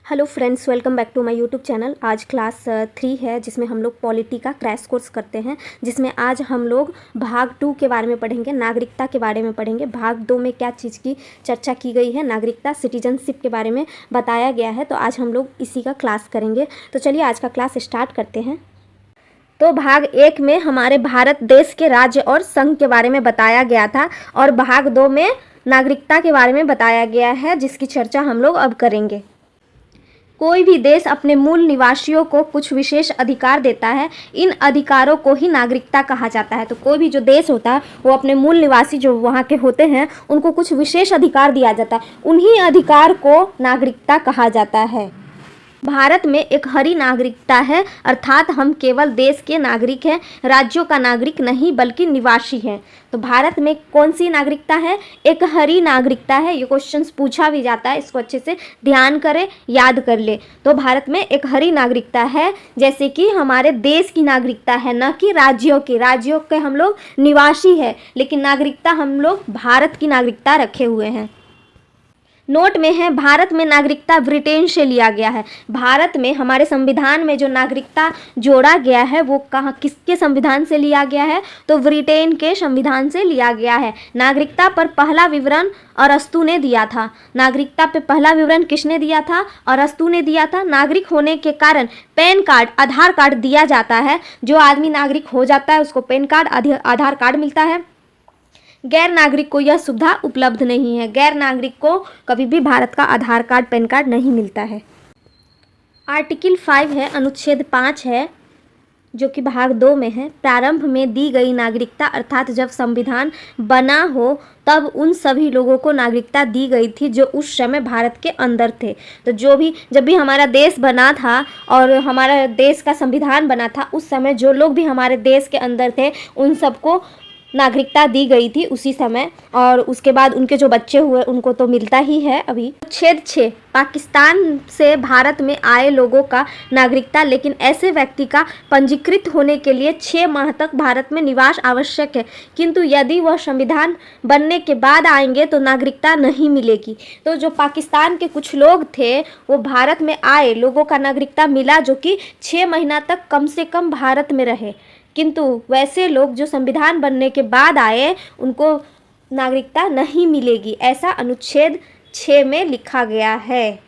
Hello friends, welcome back to my YouTube channel. आज class 3 है जिसमें हम लोग पॉलिटी का क्रैश कोर्स करते हैं, जिसमें आज हम लोग भाग 2 के बारे में पढ़ेंगे, नागरिकता के बारे में पढ़ेंगे। भाग 2 में क्या चीज़ की चर्चा की गई है, नागरिकता, सिटीजनशिप के बारे में बताया गया है। तो आज हम लोग इसी का क्लास करेंगे। तो चलिए आज का क्लास स्टार्ट करते हैं। तो भाग 1 में हमारे भारत देश के राज्य और संघ के बारे में बताया गया था, और भाग 2 में नागरिकता के बारे में बताया गया है, जिसकी चर्चा हम लोग अब करेंगे। कोई भी देश अपने मूल निवासियों को कुछ विशेष अधिकार देता है, इन अधिकारों को ही नागरिकता कहा जाता है। तो कोई भी जो देश होता है वो अपने मूल निवासी जो वहाँ के होते हैं उनको कुछ विशेष अधिकार दिया जाता है, उन्हीं अधिकार को नागरिकता कहा जाता है। भारत में एक हरी नागरिकता है, अर्थात हम केवल देश के नागरिक हैं, राज्यों का नागरिक नहीं बल्कि निवासी हैं। तो भारत में कौन सी नागरिकता है? एक हरी नागरिकता है। ये क्वेश्चंस पूछा भी जाता है, इसको अच्छे से ध्यान करें, याद कर ले। तो भारत में एक हरी नागरिकता है, जैसे कि हमारे देश की नागरिकता है, न कि राज्यों की। राज्यों के हम लोग निवासी हैं, लेकिन नागरिकता हम लोग भारत की नागरिकता रखे हुए हैं। नोट में है, भारत में नागरिकता ब्रिटेन से लिया गया है। भारत में हमारे संविधान में जो नागरिकता जोड़ा गया है वो कहाँ, किसके संविधान से लिया गया है? तो ब्रिटेन के संविधान से लिया गया है। नागरिकता पर पहला विवरण अरस्तू ने दिया था। नागरिकता पे पहला विवरण किसने दिया था? अरस्तू ने दिया था। नागरिक होने के कारण पैन कार्ड, आधार कार्ड दिया जाता है। जो आदमी नागरिक हो जाता है उसको पैन कार्ड, आधार कार्ड मिलता है। गैर नागरिक को यह सुविधा उपलब्ध नहीं है। गैर नागरिक को कभी भी भारत का आधार कार्ड, पैन कार्ड नहीं मिलता है। आर्टिकल 5 है, अनुच्छेद 5 है, जो कि भाग 2 में है। प्रारंभ में दी गई नागरिकता, अर्थात जब संविधान बना हो तब उन सभी लोगों को नागरिकता दी गई थी जो उस समय भारत के अंदर थे। तो जब भी हमारा देश बना था और हमारा देश का संविधान बना था, उस समय जो लोग भी हमारे देश के अंदर थे उन सबको नागरिकता दी गई थी उसी समय, और उसके बाद उनके जो बच्चे हुए उनको तो मिलता ही है अभी। अनुच्छेद 6, पाकिस्तान से भारत में आए लोगों का नागरिकता, लेकिन ऐसे व्यक्ति का पंजीकृत होने के लिए 6 माह तक भारत में निवास आवश्यक है, किंतु यदि वह संविधान बनने के बाद आएंगे तो नागरिकता नहीं मिलेगी। तो जो पाकिस्तान के कुछ लोग थे वो भारत में आए, लोगों का नागरिकता मिला, जो कि 6 महीना तक कम से कम भारत में रहे, किंतु वैसे लोग जो संविधान बनने के बाद आए उनको नागरिकता नहीं मिलेगी। ऐसा अनुच्छेद 6 में लिखा गया है,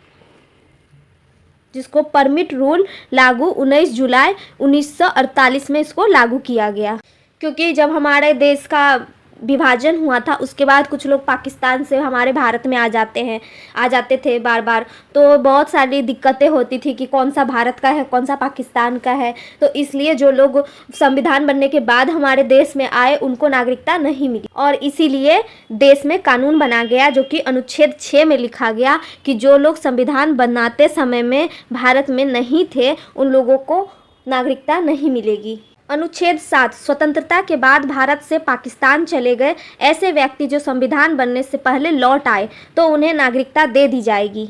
जिसको परमिट रूल लागू 19 जुलाई 1948 में इसको लागू किया गया। क्योंकि जब हमारे देश का विभाजन हुआ था उसके बाद कुछ लोग पाकिस्तान से हमारे भारत में आ जाते थे बार बार, तो बहुत सारी दिक्कतें होती थी कि कौन सा भारत का है, कौन सा पाकिस्तान का है। तो इसलिए जो लोग संविधान बनने के बाद हमारे देश में आए उनको नागरिकता नहीं मिली, और इसीलिए देश में कानून बना गया, जो कि अनुच्छेद 6 में लिखा गया कि जो लोग संविधान बनाते समय में भारत में नहीं थे उन लोगों को नागरिकता नहीं मिलेगी। अनुच्छेद 7, स्वतंत्रता के बाद भारत से पाकिस्तान चले गए ऐसे व्यक्ति जो संविधान बनने से पहले लौट आए तो उन्हें नागरिकता दे दी जाएगी।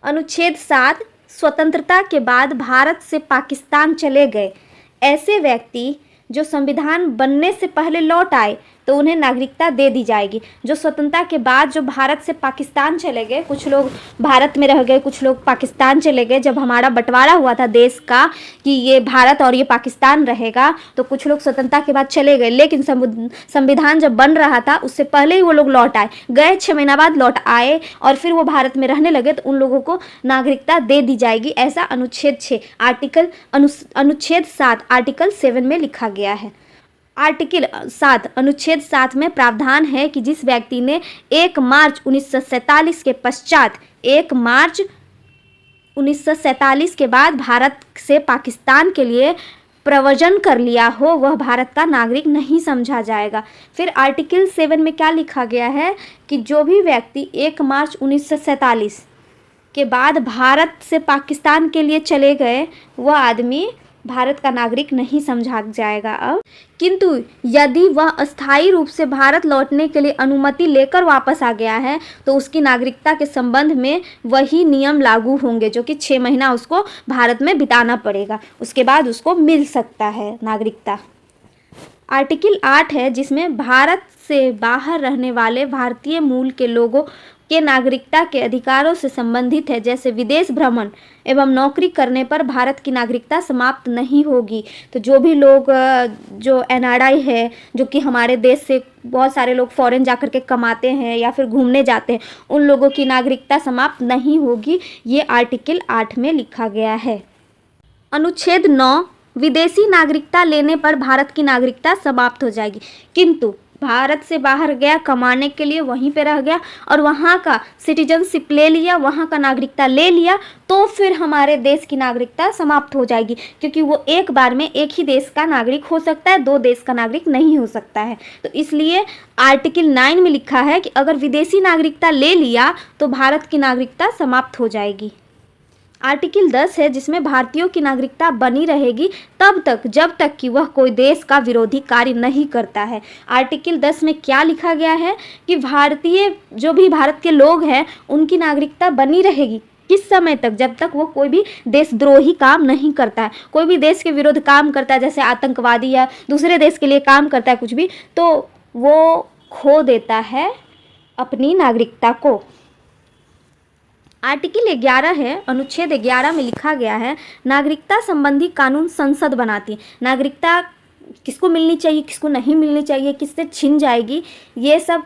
अनुच्छेद 7, स्वतंत्रता के बाद भारत से पाकिस्तान चले गए ऐसे व्यक्ति जो संविधान बनने से पहले लौट आए तो उन्हें नागरिकता दे दी जाएगी। जो स्वतंत्रता के बाद जो भारत से पाकिस्तान चले गए, कुछ लोग भारत में रह गए, कुछ लोग पाकिस्तान चले गए। जब हमारा बंटवारा हुआ था देश का कि ये भारत और ये पाकिस्तान रहेगा, तो कुछ लोग स्वतंत्रता के बाद चले गए, लेकिन संविधान जब बन रहा था उससे पहले ही वो लोग लौट आए, गए 6 महीना बाद लौट आए और फिर वो भारत में रहने लगे, तो उन लोगों को नागरिकता दे दी जाएगी। ऐसा अनुच्छेद 6 अनुच्छेद 7 आर्टिकल 7 में लिखा गया है। आर्टिकल 7 अनुच्छेद 7 में प्रावधान है कि जिस व्यक्ति ने 1 मार्च 1947 के पश्चात 1 मार्च 1947 के बाद भारत से पाकिस्तान के लिए प्रव्रजन कर लिया हो वह भारत का नागरिक नहीं समझा जाएगा। फिर आर्टिकल 7 में क्या लिखा गया है कि जो भी व्यक्ति 1 मार्च 1947 के बाद भारत से पाकिस्तान के लिए चले गए वह आदमी भारत का नागरिक नहीं समझा जाएगा अब, किंतु यदि वह अस्थायी रूप से भारत लौटने के लिए अनुमति लेकर वापस आ गया है तो उसकी नागरिकता के संबंध में वही नियम लागू होंगे, जो कि 6 महीना उसको भारत में बिताना पड़ेगा, उसके बाद उसको मिल सकता है नागरिकता। आर्टिकल 8 है, जिसमें भारत से बाहर रहने वाले भारतीय मूल के लोगों के नागरिकता के अधिकारों से संबंधित है, जैसे विदेश भ्रमण एवं नौकरी करने पर भारत की नागरिकता समाप्त नहीं होगी। तो जो भी लोग जो एनआरआई है, जो कि हमारे देश से बहुत सारे लोग फॉरेन जाकर के कमाते हैं या फिर घूमने जाते हैं, उन लोगों की नागरिकता समाप्त नहीं होगी। ये आर्टिकल 8 में लिखा गया है। अनुच्छेद 9, विदेशी नागरिकता लेने पर भारत की नागरिकता समाप्त हो जाएगी, किंतु भारत से बाहर गया कमाने के लिए, वहीं पे रह गया और वहाँ का सिटीजनशिप ले लिया, वहाँ का नागरिकता ले लिया, तो फिर हमारे देश की नागरिकता समाप्त हो जाएगी, क्योंकि वो एक बार में एक ही देश का नागरिक हो सकता है, दो देश का नागरिक नहीं हो सकता है। तो इसलिए आर्टिकल 9 में लिखा है कि अगर विदेशी नागरिकता ले लिया तो भारत की नागरिकता समाप्त हो जाएगी। आर्टिकल 10 है, जिसमें भारतीयों की नागरिकता बनी रहेगी तब तक जब तक कि वह कोई देश का विरोधी कार्य नहीं करता है। आर्टिकल 10 में क्या लिखा गया है कि भारतीय जो भी भारत के लोग हैं उनकी नागरिकता बनी रहेगी किस समय तक, जब तक वो कोई भी देशद्रोही काम नहीं करता है, कोई भी देश के विरुद्ध काम करता है, जैसे आतंकवादी या दूसरे देश के लिए काम करता है कुछ भी, तो वो खो देता है अपनी नागरिकता को। आर्टिकल 11 है, अनुच्छेद 11 में लिखा गया है, नागरिकता संबंधी कानून संसद बनाती है। नागरिकता किसको मिलनी चाहिए, किसको नहीं मिलनी चाहिए, किससे छिन जाएगी, ये सब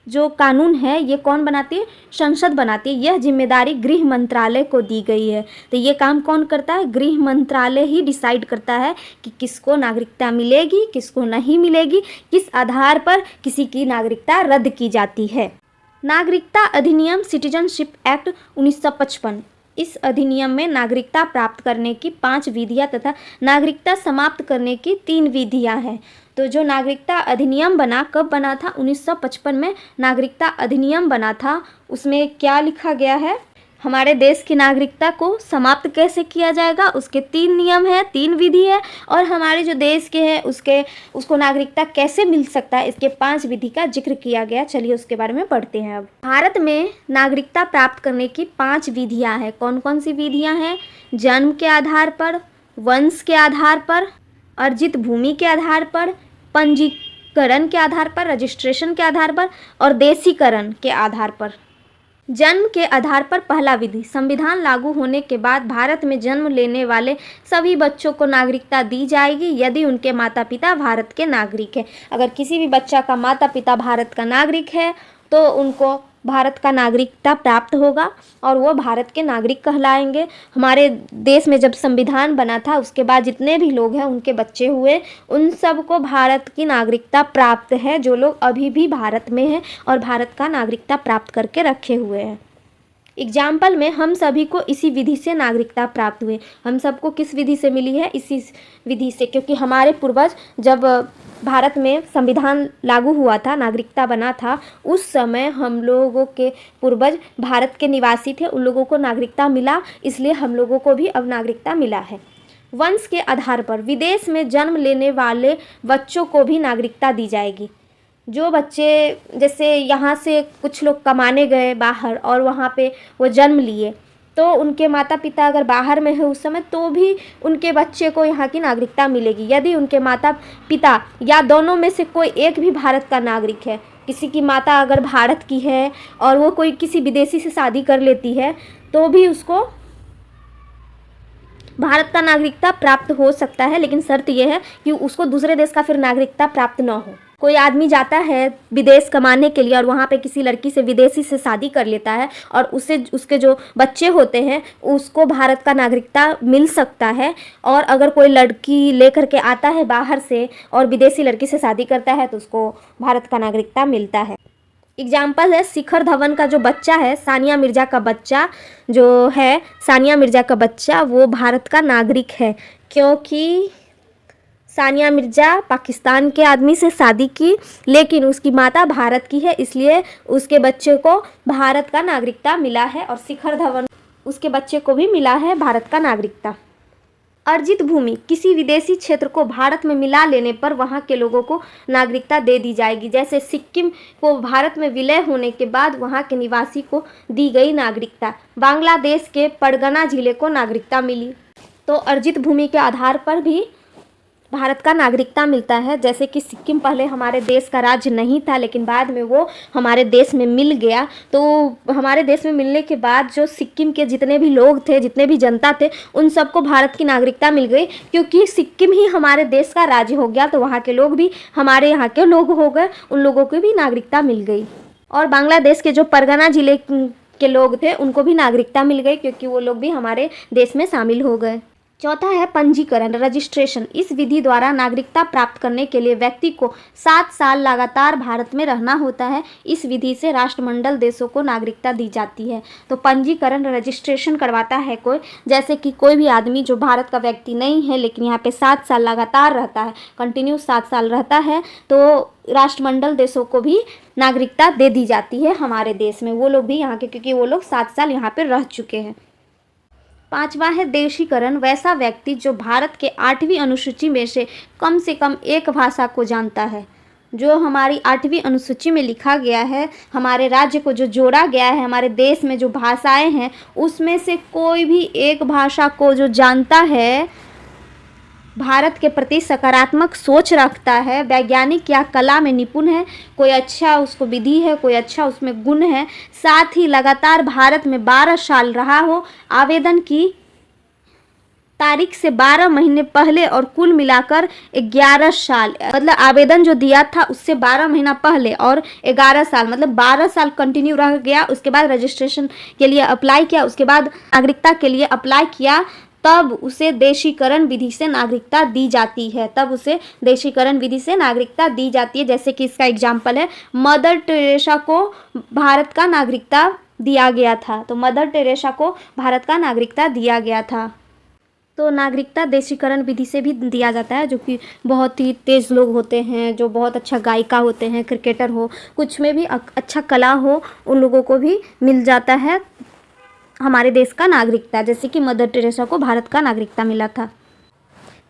जो कानून है ये कौन बनाती है, संसद बनाती है। यह जिम्मेदारी गृह मंत्रालय को दी गई है। तो ये काम कौन करता है, गृह मंत्रालय ही डिसाइड करता है कि किसको नागरिकता मिलेगी, किसको नहीं मिलेगी, किस आधार पर किसी की नागरिकता रद्द की जाती है। नागरिकता अधिनियम सिटीजनशिप एक्ट 1955, इस अधिनियम में नागरिकता प्राप्त करने की 5 विधियां तथा नागरिकता समाप्त करने की 3 विधियां हैं। तो जो नागरिकता अधिनियम बना, कब बना था, 1955 में नागरिकता अधिनियम बना था। उसमें क्या लिखा गया है, हमारे देश की नागरिकता को समाप्त कैसे किया जाएगा, उसके 3 नियम है, 3 विधि है, और हमारे जो देश के हैं उसको नागरिकता कैसे मिल सकता है, इसके 5 विधि का जिक्र किया गया। चलिए उसके बारे में पढ़ते हैं। अब भारत में नागरिकता प्राप्त करने की 5 विधियां हैं। कौन कौन सी विधियां हैं, जन्म के आधार पर, वंश के आधार पर, अर्जित भूमि के आधार पर, पंजीकरण के आधार पर, रजिस्ट्रेशन के आधार पर और देशीकरण के आधार पर। जन्म के आधार पर पहला विधि, संविधान लागू होने के बाद भारत में जन्म लेने वाले सभी बच्चों को नागरिकता दी जाएगी यदि उनके माता पिता भारत के नागरिक हैं। अगर किसी भी बच्चा का माता पिता भारत का नागरिक है तो उनको भारत का नागरिकता प्राप्त होगा और वो भारत के नागरिक कहलाएंगे। हमारे देश में जब संविधान बना था उसके बाद जितने भी लोग हैं उनके बच्चे हुए, उन सब को भारत की नागरिकता प्राप्त है, जो लोग अभी भी भारत में हैं और भारत का नागरिकता प्राप्त करके रखे हुए हैं। एग्जाम्पल में हम सभी को इसी विधि से नागरिकता प्राप्त हुई। हम सबको किस विधि से मिली है, इसी विधि से, क्योंकि हमारे पूर्वज जब भारत में संविधान लागू हुआ था, नागरिकता बना था, उस समय हम लोगों के पूर्वज भारत के निवासी थे, उन लोगों को नागरिकता मिला, इसलिए हम लोगों को भी अब नागरिकता मिला है। वंश के आधार पर विदेश में जन्म लेने वाले बच्चों को भी नागरिकता दी जाएगी। जो बच्चे जैसे यहाँ से कुछ लोग कमाने गए बाहर और वहाँ पे वो जन्म लिए, तो उनके माता पिता अगर बाहर में है उस समय, तो भी उनके बच्चे को यहाँ की नागरिकता मिलेगी यदि उनके माता पिता या दोनों में से कोई एक भी भारत का नागरिक है। किसी की माता अगर भारत की है और वो कोई किसी विदेशी से शादी कर लेती है तो भी उसको भारत का नागरिकता प्राप्त हो सकता है, लेकिन शर्त यह है कि उसको दूसरे देश का फिर नागरिकता प्राप्त न हो। कोई आदमी जाता है विदेश कमाने के लिए और वहाँ पे किसी लड़की से विदेशी से शादी कर लेता है और उसके जो बच्चे होते हैं उसको भारत का नागरिकता मिल सकता है। और अगर कोई लड़की लेकर के आता है बाहर से और विदेशी लड़की से शादी करता है तो उसको भारत का नागरिकता मिलता है। एग्जाम्पल है शिखर धवन का जो बच्चा है, सानिया मिर्ज़ा का बच्चा जो है, सानिया मिर्ज़ा का बच्चा वो भारत का नागरिक है, क्योंकि सानिया मिर्ज़ा पाकिस्तान के आदमी से शादी की लेकिन उसकी माता भारत की है, इसलिए उसके बच्चे को भारत का नागरिकता मिला है और शिखर धवन उसके बच्चे को भी मिला है भारत का नागरिकता। अर्जित भूमि, किसी विदेशी क्षेत्र को भारत में मिला लेने पर वहाँ के लोगों को नागरिकता दे दी जाएगी। जैसे सिक्किम को भारत में विलय होने के बाद वहाँ के निवासी को दी गई नागरिकता। बांग्लादेश के परगना जिले को नागरिकता मिली। तो अर्जित भूमि के आधार पर भी भारत का नागरिकता मिलता है। जैसे कि सिक्किम पहले हमारे देश का राज्य नहीं था, लेकिन बाद में वो हमारे देश में मिल गया। तो हमारे देश में मिलने के बाद जो सिक्किम के जितने भी लोग थे, जितने भी जनता थे, उन सबको भारत की नागरिकता मिल गई, क्योंकि सिक्किम ही हमारे देश का राज्य हो गया। तो वहाँ के लोग भी हमारे यहाँ के लोग हो गए, उन लोगों को भी नागरिकता मिल गई। और बांग्लादेश के जो परगना जिले के लोग थे, उनको भी नागरिकता मिल गई, क्योंकि वो लोग भी हमारे देश में शामिल हो गए। चौथा है पंजीकरण, रजिस्ट्रेशन। इस विधि द्वारा नागरिकता प्राप्त करने के लिए व्यक्ति को 7 साल लगातार भारत में रहना होता है। इस विधि से राष्ट्रमंडल देशों को नागरिकता दी जाती है। तो पंजीकरण, रजिस्ट्रेशन करवाता है कोई, जैसे कि कोई भी आदमी जो भारत का व्यक्ति नहीं है, लेकिन यहाँ पे 7 साल लगातार रहता है, कंटिन्यू 7 साल रहता है, तो राष्ट्रमंडल देशों को भी नागरिकता दे दी जाती है हमारे देश में। वो लोग भी यहाँ के, क्योंकि वो लोग 7 साल यहाँ पे रह चुके हैं। पांचवा है देशीकरण। वैसा व्यक्ति जो भारत के 8वीं अनुसूची में से कम एक भाषा को जानता है। जो हमारी 8वीं अनुसूची में लिखा गया है, हमारे राज्य को जो जोड़ा गया है, हमारे देश में जो भाषाएं हैं, उसमें से कोई भी एक भाषा को जो जानता है, भारत के प्रति सकारात्मक सोच रखता है, वैज्ञानिक या कला में निपुण है, कोई अच्छा उसको विधि है, कोई अच्छा उसमें गुण है, साथ ही लगातार भारत में 12 साल रहा हो, आवेदन की तारीख से 12 महीने पहले और कुल मिलाकर 11 साल, मतलब आवेदन जो दिया था उससे 12 महीना पहले और 11 साल, मतलब 12 साल कंटिन्यू रह गया। उसके बाद रजिस्ट्रेशन के लिए अप्लाई किया, उसके बाद नागरिकता के लिए अप्लाई किया, तब उसे देशीकरण विधि से नागरिकता दी जाती है। तब उसे देशीकरण विधि से नागरिकता दी जाती है। जैसे कि इसका एग्जाम्पल है, मदर टेरेसा को भारत का नागरिकता दिया गया था। तो मदर टेरेसा को भारत का नागरिकता दिया गया था। तो नागरिकता देशीकरण विधि से भी दिया जाता है। जो कि बहुत ही तेज़ लोग होते हैं, जो बहुत अच्छा गायिका होते हैं, क्रिकेटर हो, कुछ में भी अच्छा कला हो, उन लोगों को भी मिल जाता है हमारे देश का नागरिकता। जैसे कि मदर टेरेसा को भारत का नागरिकता मिला था।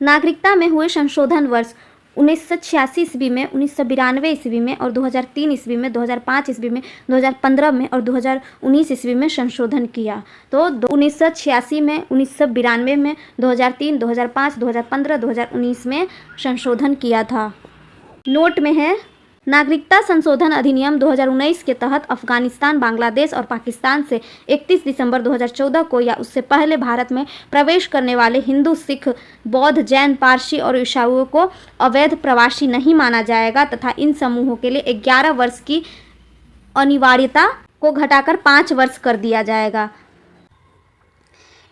नागरिकता में हुए संशोधन वर्ष 1986 ईस्वी में, 1992 ईस्वी में और 2003 ईस्वी में, 2005 ईस्वी में, 2015 में और 2019 ईस्वी में संशोधन किया। तो 1986 में, 1992 में, 2003, 2005, 2015, 2019 में संशोधन किया था। नोट में है, नागरिकता संशोधन अधिनियम 2019 के तहत अफगानिस्तान, बांग्लादेश और पाकिस्तान से 31 दिसंबर 2014 को या उससे पहले भारत में प्रवेश करने वाले हिंदू, सिख, बौद्ध, जैन, पारसी और ईसाइयों को अवैध प्रवासी नहीं माना जाएगा तथा इन समूहों के लिए 11 वर्ष की अनिवार्यता को घटाकर 5 वर्ष कर दिया जाएगा।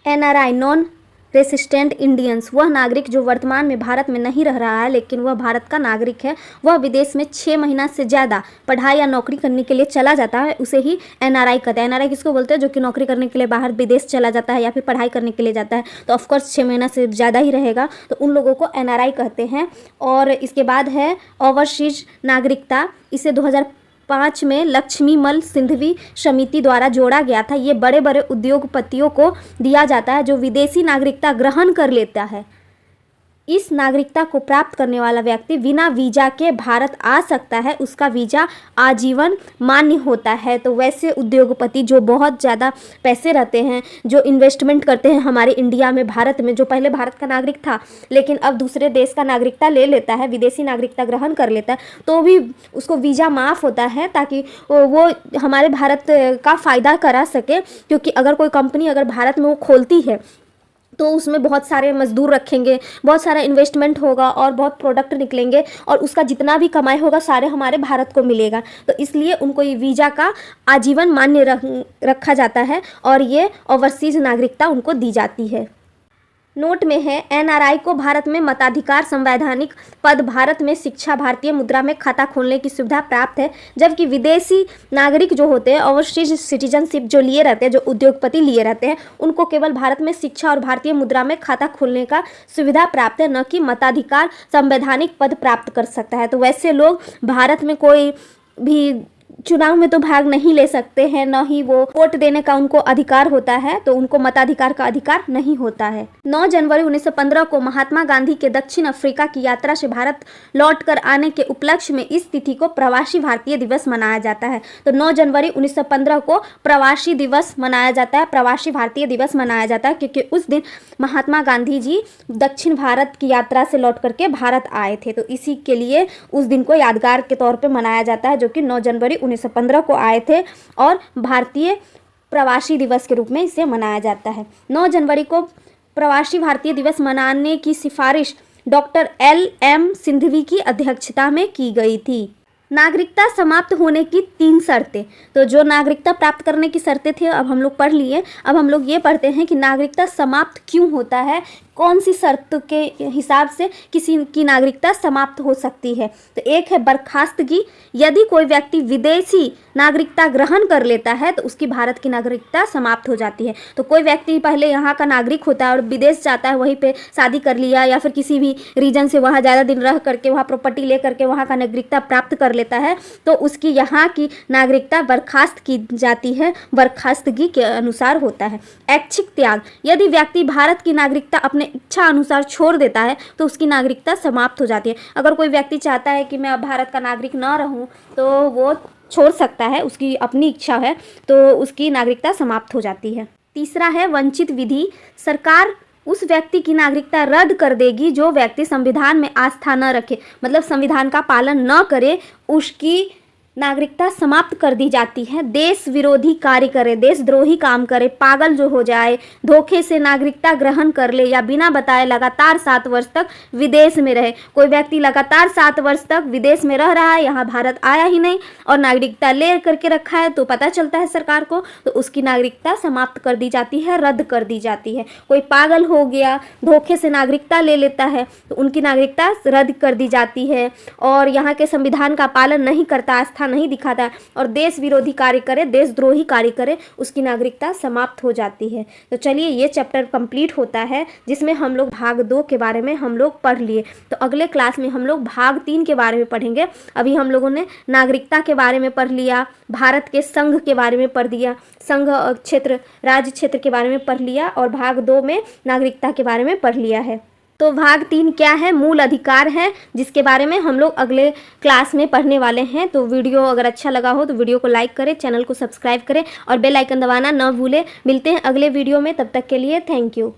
NRI, नॉन रेसिडेंट इंडियंस, वह नागरिक जो वर्तमान में भारत में नहीं रह रहा है लेकिन वह भारत का नागरिक है, वह विदेश में 6 महीना से ज़्यादा पढ़ाई या नौकरी करने के लिए चला जाता है, उसे ही NRI कहते हैं। NRI किसको बोलते हैं? जो कि नौकरी करने के लिए बाहर विदेश चला जाता है या फिर पढ़ाई करने के लिए जाता है, तो ऑफकोर्स 6 महीना से ज़्यादा ही रहेगा, तो उन लोगों को NRI कहते हैं। और इसके बाद है ओवरसीज नागरिकता। इसे 2005 में लक्ष्मीमल सिंघवी समिति द्वारा जोड़ा गया था। ये बड़े बड़े उद्योगपतियों को दिया जाता है जो विदेशी नागरिकता ग्रहण कर लेता है। इस नागरिकता को प्राप्त करने वाला व्यक्ति बिना वीज़ा के भारत आ सकता है, उसका वीज़ा आजीवन मान्य होता है। तो वैसे उद्योगपति जो बहुत ज़्यादा पैसे रहते हैं, जो इन्वेस्टमेंट करते हैं हमारे इंडिया में, भारत में, जो पहले भारत का नागरिक था लेकिन अब दूसरे देश का नागरिकता ले लेता है, विदेशी नागरिकता ग्रहण कर लेता है, तो भी उसको वीज़ा माफ़ होता है ताकि वो हमारे भारत का फ़ायदा करा सके। क्योंकि अगर कोई कंपनी अगर भारत में वो खोलती है तो उसमें बहुत सारे मजदूर रखेंगे, बहुत सारा इन्वेस्टमेंट होगा और बहुत प्रोडक्ट निकलेंगे और उसका जितना भी कमाई होगा सारे हमारे भारत को मिलेगा। तो इसलिए उनको ये वीज़ा का आजीवन मान्य रखा जाता है और ये ओवरसीज नागरिकता उनको दी जाती है। नोट में है, NRI को भारत में मताधिकार, संवैधानिक पद, भारत में शिक्षा, भारतीय मुद्रा में खाता खोलने की सुविधा प्राप्त है, जबकि विदेशी नागरिक जो होते हैं, ओवरसीज सिटीजनशिप जो लिए रहते हैं, जो उद्योगपति लिए रहते हैं, उनको केवल भारत में शिक्षा और भारतीय मुद्रा में खाता खोलने का सुविधा प्राप्त है, न कि मताधिकार, संवैधानिक पद प्राप्त कर सकता है। तो वैसे लोग भारत में कोई भी चुनाव में तो भाग नहीं ले सकते हैं, न ही वो वोट देने का उनको अधिकार होता है, तो उनको मताधिकार का अधिकार नहीं होता है। 9 जनवरी 1915 को महात्मा गांधी के दक्षिण अफ्रीका की यात्रा से भारत लौटकर आने के उपलक्ष्य में इस तिथि को प्रवासी भारतीय दिवस मनाया जाता है। तो 9 जनवरी 1915 को प्रवासी दिवस मनाया जाता है, प्रवासी भारतीय दिवस मनाया जाता है, क्योंकि उस दिन महात्मा गांधी जी दक्षिण भारत की यात्रा से लौट करके भारत आए थे। तो इसी के लिए उस दिन को यादगार के तौर पे मनाया जाता है, जो कि 9 जनवरी 1915 को आए थे और भारतीय प्रवासी दिवस के रूप में इसे मनाया जाता है। 9 जनवरी को प्रवासी भारतीय दिवस मनाने की सिफारिश डॉक्टर LM सिंघवी की अध्यक्षता में की गई थी। नागरिकता समाप्त होने की 3 शर्तें। तो जो नागरिकता प्राप्त करने की शर्तें थी अब हम लोग पढ़ लिए। अब हम लोग ये पढ़ते हैं कि नागरिकता समाप्त क्यों होता है, कौन सी शर्त के हिसाब से किसी की नागरिकता समाप्त हो सकती है। तो एक है बर्खास्तगी। यदि कोई व्यक्ति विदेशी नागरिकता ग्रहण कर लेता है तो उसकी भारत की नागरिकता समाप्त हो जाती है। तो कोई व्यक्ति पहले यहाँ का नागरिक होता है और विदेश जाता है, वहीं पे शादी कर लिया या फिर किसी भी रीजन से वहाँ ज़्यादा दिन रह करके वहाँ प्रॉपर्टी ले करके वहाँ का नागरिकता प्राप्त कर लेता है, तो उसकी यहाँ की नागरिकता बर्खास्त की जाती है, बर्खास्तगी के अनुसार होता है। ऐच्छिक त्याग। यदि व्यक्ति भारत की नागरिकता अपने इच्छा अनुसार छोड़ देता है तो उसकी नागरिकता समाप्त हो जाती है। अगर कोई व्यक्ति चाहता है कि मैं अब भारत का नागरिक ना रहूं तो वो छोड़ सकता है, उसकी अपनी इच्छा है, तो उसकी नागरिकता समाप्त हो जाती है। तीसरा है वंचित विधि। सरकार उस व्यक्ति की नागरिकता रद्द कर देगी जो व्यक्ति संविधान में आस्था न रखे, मतलब संविधान का पालन न करे, उसकी नागरिकता समाप्त कर दी जाती है। देश विरोधी कार्य करे, देशद्रोही काम करे, पागल जो हो जाए, धोखे से नागरिकता ग्रहण कर ले या बिना बताए लगातार 7 वर्ष तक विदेश में रहे। कोई व्यक्ति लगातार 7 वर्ष तक विदेश में रह रहा है, यहाँ भारत आया ही नहीं और नागरिकता ले करके रखा है, तो पता चलता है सरकार को, तो उसकी नागरिकता समाप्त कर दी जाती है, रद्द कर दी जाती है। कोई पागल हो गया, धोखे से नागरिकता ले लेता है, तो उनकी नागरिकता रद्द कर दी जाती है। और यहाँ के संविधान का पालन नहीं करता, आस्था नहीं दिखाता और देश विरोधी कार्य करे, देशद्रोही कार्य करे, उसकी नागरिकता समाप्त हो जाती है। तो चलिए ये चैप्टर कंप्लीट होता है, जिसमें हम लोग भाग 2 के बारे में हम लोग पढ़ लिए। तो अगले क्लास में हम लोग भाग 3 के बारे में पढ़ेंगे। अभी हम लोगों ने नागरिकता के बारे में पढ़ लिया, भारत के संघ के बारे में पढ़ दिया, संघ क्षेत्र, राज्य क्षेत्र के बारे में पढ़ लिया और भाग 2 में नागरिकता के बारे में पढ़ लिया है। तो भाग 3 क्या है? मूल अधिकार है, जिसके बारे में हम लोग अगले क्लास में पढ़ने वाले हैं। तो वीडियो अगर अच्छा लगा हो तो वीडियो को लाइक करें, चैनल को सब्सक्राइब करें और बेल आइकन दबाना ना भूलें। मिलते हैं अगले वीडियो में, तब तक के लिए थैंक यू।